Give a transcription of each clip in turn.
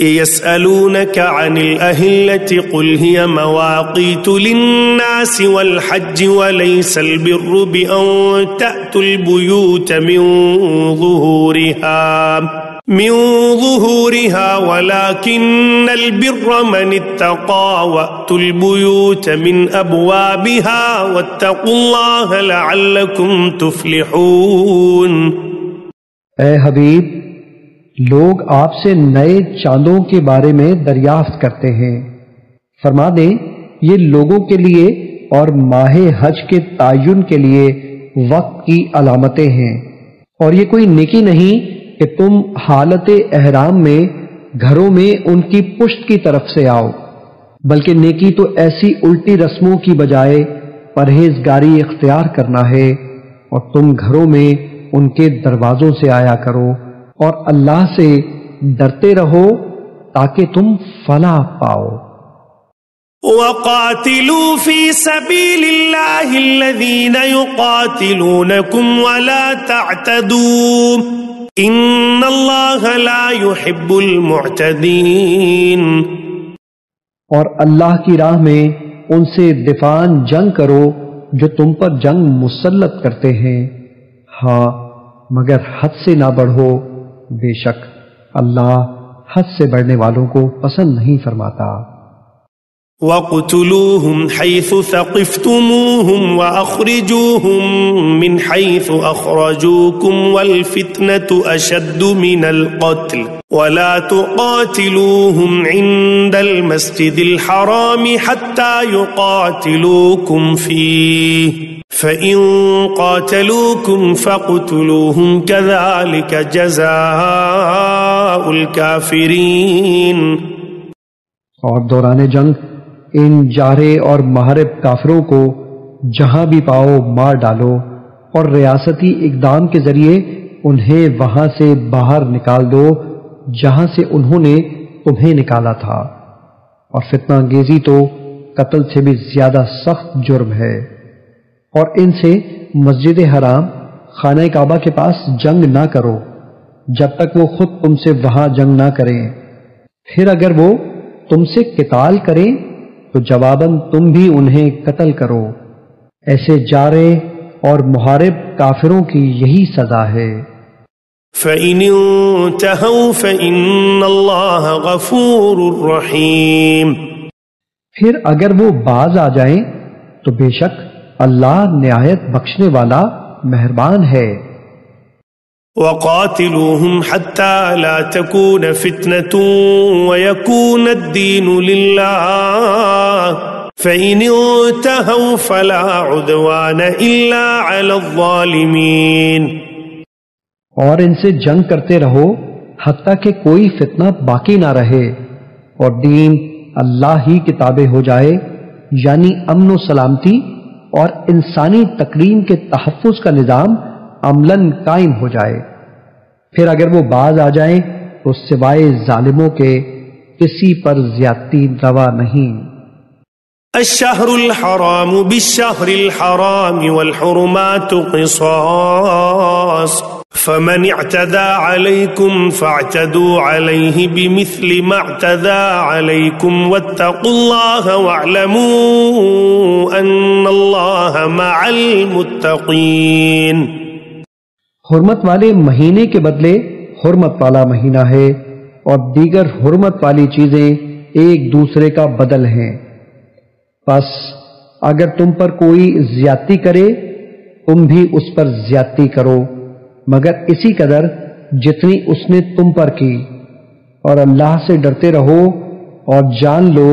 يسألونك عن الأهلة قل هي مواقيت للناس والحج وليس البر بأن تأتوا البيوت من ظهورها ولكن البر من اتقى وأتوا البيوت من أبوابها واتقوا الله لعلكم تفلحون۔ اے حبیب، لوگ آپ سے نئے چاندوں کے بارے میں دریافت کرتے ہیں، فرما دیں یہ لوگوں کے لیے اور ماہ حج کے تعین کے لیے وقت کی علامتیں ہیں، اور یہ کوئی نیکی نہیں کہ تم حالت احرام میں گھروں میں ان کی پشت کی طرف سے آؤ، بلکہ نیکی تو ایسی الٹی رسموں کی بجائے پرہیزگاری اختیار کرنا ہے، اور تم گھروں میں ان کے دروازوں سے آیا کرو اور اللہ سے ڈرتے رہو تاکہ تم فلاح پاؤ۔ وَقَاتِلُوا فِي سَبِيلِ اللَّهِ الَّذِينَ يُقَاتِلُونَكُمْ وَلَا تَعْتَدُوا إِنَّ اللَّهَ لَا يُحِبُّ الْمُعْتَدِينَ۔ اور اللہ کی راہ میں ان سے دفاعاً جنگ کرو جو تم پر جنگ مسلط کرتے ہیں، ہاں مگر حد سے نہ بڑھو، بے شک اللہ حد سے بڑھنے والوں کو پسند نہیں فرماتا۔ وَاقْتُلُوهُمْ حَيْثُ ثَقِفْتُمُوهُمْ وَأَخْرِجُوهُمْ مِنْ حَيْثُ أَخْرَجُوكُمْ وَالْفِتْنَةُ أَشَدُّ مِنَ الْقَتْلِ وَلَا تُقَاتِلُوهُمْ عِنْدَ الْمَسْجِدِ الْحَرَامِ حَتَّى يُقَاتِلُوكُمْ فِيهِ فَإِن قَاتَلُوكُمْ فَاقْتُلُوهُمْ كَذَلِكَ جَزَاءُ الْكَافِرِينَ۔ اور دوران جنگ ان جارے اور محارب کافروں کو جہاں بھی پاؤ مار ڈالو، اور ریاستی اقدام کے ذریعے انہیں وہاں سے باہر نکال دو جہاں سے انہوں نے تمہیں نکالا تھا، اور فتنہ انگیزی تو قتل سے بھی زیادہ سخت جرم ہے۔ اور ان سے مسجد حرام خانہ کعبہ کے پاس جنگ نہ کرو جب تک وہ خود تم سے وہاں جنگ نہ کریں، پھر اگر وہ تم سے قتال کریں تو جواباً تم بھی انہیں قتل کرو، ایسے جارے اور محارب کافروں کی یہی سزا ہے۔ فَإِنِ انْتَهَوْا فَإِنَّ اللَّهَ غَفُورٌ رَحِيمٌ۔ پھر اگر وہ باز آ جائیں تو بے شک اللہ نہایت بخشنے والا مہربان ہے۔ وَقَاتِلُوهُمْ حَتَّى لَا تَكُونَ فِتْنَةٌ وَيَكُونَ الدِّينُ لِلَّهِ فَإِنِ انْتَهَوْا فَلَا عُدْوَانَ إِلَّا عَلَى الظَّالِمِينَ۔ اور ان سے جنگ کرتے رہو حتیٰ کہ کوئی فتنہ باقی نہ رہے اور دین اللہ ہی کی تابع ہو جائے، یعنی امن و سلامتی اور انسانی تکریم کے تحفظ کا نظام عملاً قائم ہو جائے۔ پھر اگر وہ باز آ جائیں تو سوائے ظالموں کے کسی پر زیادتی روا نہیں۔ الشہر الحرام بالشہر الحرام والحرمات قصاص فمن اعتدى عليكم فاعتدوا عليه بمثل ما اعتدى عليكم واتقوا الله واعلموا ان الله مع المتقين۔ حرمت والے مہینے کے بدلے حرمت والا مہینہ ہے، اور دیگر حرمت والی چیزیں ایک دوسرے کا بدل ہیں، پس اگر تم پر کوئی زیادتی کرے تم بھی اس پر زیادتی کرو، مگر اسی قدر جتنی اس نے تم پر کی، اور اللہ سے ڈرتے رہو اور جان لو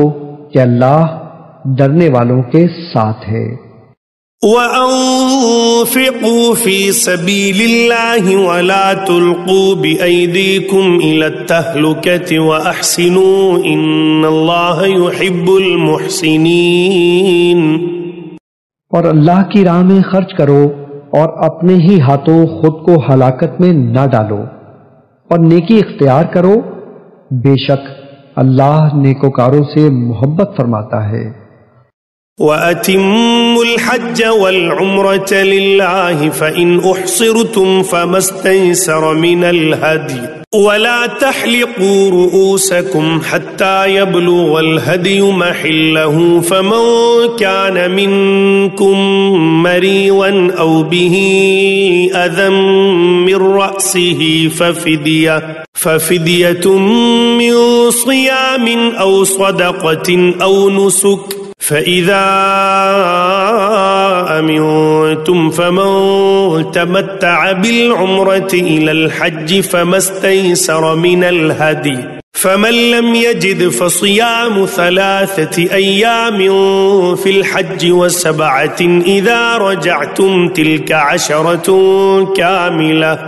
کہ اللہ ڈرنے والوں کے ساتھ ہے۔ وَأَنفِقُوا فِي سَبِيلِ اللَّهِ وَلَا تُلْقُوا بِأَيْدِيكُمْ إِلَى التَّهْلُكَةِ وَأَحْسِنُوا إِنَّ اللَّهَ يُحِبُّ الْمُحْسِنِينَ۔ اور اللہ کی راہ میں خرچ کرو اور اپنے ہی ہاتھوں خود کو ہلاکت میں نہ ڈالو، اور نیکی اختیار کرو، بے شک اللہ نیکوکاروں سے محبت فرماتا ہے۔ وَأَتِمُّوا الْحَجَّ وَالْعُمْرَةَ لِلَّهِ فَإِنْ أُحْصِرْتُمْ فَمَا اسْتَيْسَرَ مِنَ الْهَدْيِ ولا تحلقوا رؤوسكم حتى يبلغ الهدي محله فمن كان منكم مريضا أو به أذى من رأسه ففدية من صيام أو صدقة أو نسك فإذا أمنتم فمن تمتع بالعمرة إلى الحج فما استيسر من الهدي فمن لم يجد فصيام 3 أيام في الحج و7 إذا رجعتم تلك 10 كاملة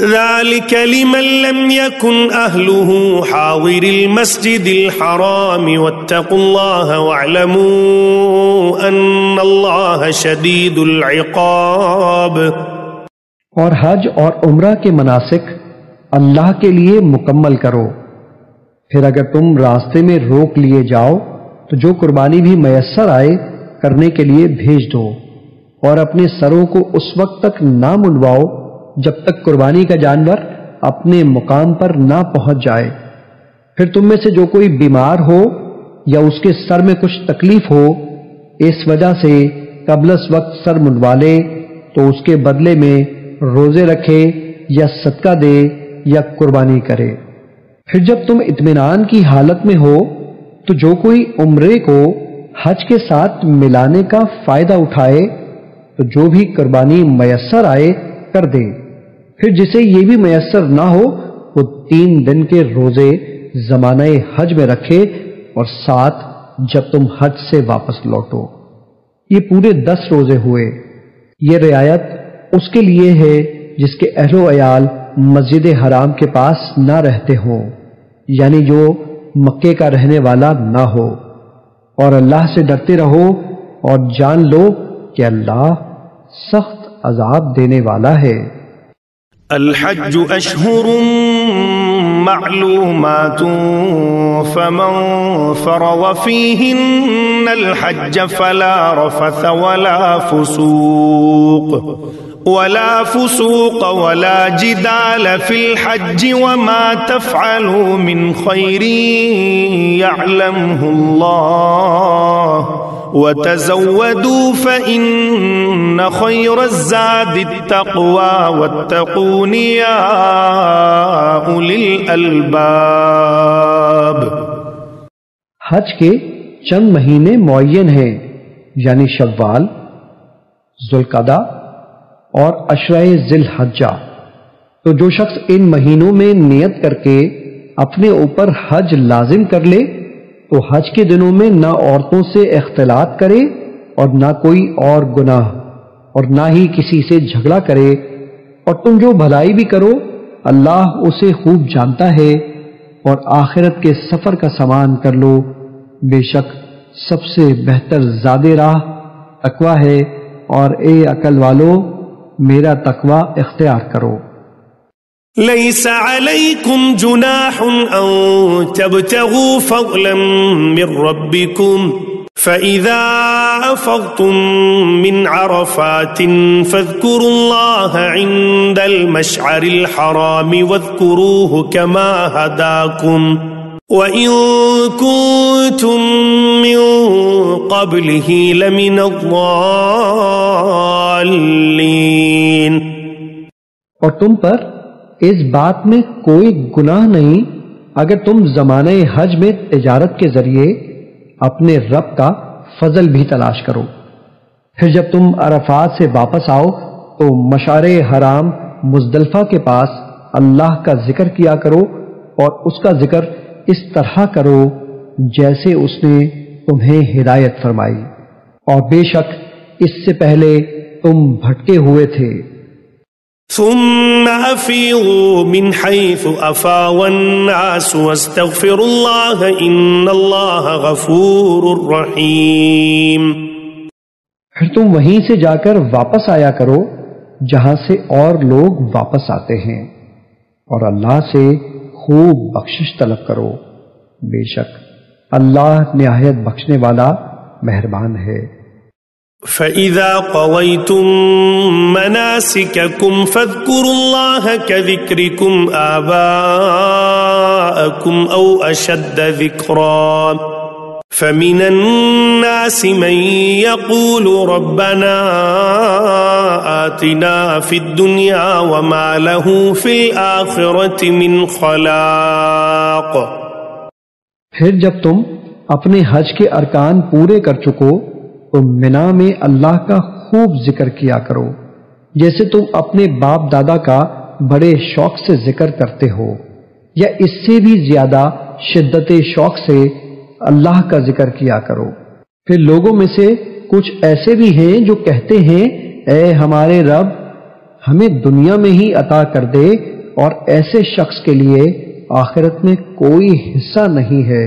ذلك لمن لم يكن أهله حاضر المسجد الحرام واتقوا الله واعلموا أن الله شديد العقاب۔ اور حج اور عمرہ کے مناسک اللہ کے لیے مکمل کرو، پھر اگر تم راستے میں روک لیے جاؤ تو جو قربانی بھی میسر آئے کرنے کے لیے بھیج دو، اور اپنے سروں کو اس وقت تک نہ منڈواؤ جب تک قربانی کا جانور اپنے مقام پر نہ پہنچ جائے۔ پھر تم میں سے جو کوئی بیمار ہو یا اس کے سر میں کچھ تکلیف ہو، اس وجہ سے قبل اس وقت سر منڈوا لے تو اس کے بدلے میں روزے رکھے یا صدقہ دے یا قربانی کرے۔ پھر جب تم اطمینان کی حالت میں ہو تو جو کوئی عمرے کو حج کے ساتھ ملانے کا فائدہ اٹھائے تو جو بھی قربانی میسر آئے کر دے۔ پھر جسے یہ بھی میسر نہ ہو وہ 3 دن کے روزے زمانہ حج میں رکھے، اور 7 جب تم حج سے واپس لوٹو۔ یہ پورے 10 روزے ہوئے۔ یہ رعایت اس کے لیے ہے جس کے اہل و عیال مسجد حرام کے پاس نہ رہتے ہوں، یعنی جو مکے کا رہنے والا نہ ہو۔ اور اللہ سے ڈرتے رہو اور جان لو کہ اللہ سخت عذاب دینے والا ہے۔ الحج أشهر معلومات فمن فرض فيهن الحج فلا رفث ولا فسوق ولا جدال في الحج وما تفعلوا من خير يعلمه الله وتزودوا فإن خير الزاد التقوى واتقون يا أولي الألباب۔ حج کے چند مہینے معین ہیں، یعنی شوال، ذوالقعدہ اور عشرہ ذی الحجہ۔ تو جو شخص ان مہینوں میں نیت کر کے اپنے اوپر حج لازم کر لے تو حج کے دنوں میں نہ عورتوں سے اختلاط کرے اور نہ کوئی اور گناہ، اور نہ ہی کسی سے جھگڑا کرے، اور تم جو بھلائی بھی کرو اللہ اسے خوب جانتا ہے، اور آخرت کے سفر کا سامان کر لو، بے شک سب سے بہتر زاد راہ تقوی ہے، اور اے عقل والو میرا تقوی اختیار کرو۔ ليس عليكم جناح أن تبتغوا فضلا من ربكم فإذا أفضتم من عرفات فاذكروا الله عند المشعر الحرام واذكروه كما هداكم وإن كنتم من قبله لمن الضالين۔ اور تم پر اس بات میں کوئی گناہ نہیں اگر تم زمانہ حج میں تجارت کے ذریعے اپنے رب کا فضل بھی تلاش کرو۔ پھر جب تم عرفات سے واپس آؤ تو مشعر حرام مزدلفہ کے پاس اللہ کا ذکر کیا کرو، اور اس کا ذکر اس طرح کرو جیسے اس نے تمہیں ہدایت فرمائی، اور بے شک اس سے پہلے تم بھٹکے ہوئے تھے۔ ثم أفيضوا من حيث أفاض الناس واستغفروا الله إن الله غفور رحيم۔ پھر تم وہیں سے جا کر واپس آیا کرو جہاں سے اور لوگ واپس آتے ہیں، اور اللہ سے خوب بخشش طلب کرو، بے شک اللہ نہایت بخشنے والا مہربان ہے۔ فَإِذَا قَضَيْتُم مَّنَاسِكَكُمْ فَاذْكُرُوا اللَّهَ كَذِكْرِكُمْ آبَاءَكُمْ أَوْ أَشَدَّ ذِكْرًا فَمِنَ النَّاسِ مَن يَقُولُ رَبَّنَا آتِنَا فِي الدُّنْيَا وَمَا لَهُ فِي الْآخِرَةِ مِنْ خَلَاقٍ۔ پھر جب تم اپنے حج کے ارکان پورے کر چکو تو منا میں اللہ کا خوب ذکر کیا کرو، جیسے تم اپنے باپ دادا کا بڑے شوق سے ذکر کرتے ہو، یا اس سے بھی زیادہ شدت شوق سے اللہ کا ذکر کیا کرو۔ پھر لوگوں میں سے کچھ ایسے بھی ہیں جو کہتے ہیں اے ہمارے رب ہمیں دنیا میں ہی عطا کر دے، اور ایسے شخص کے لیے آخرت میں کوئی حصہ نہیں ہے۔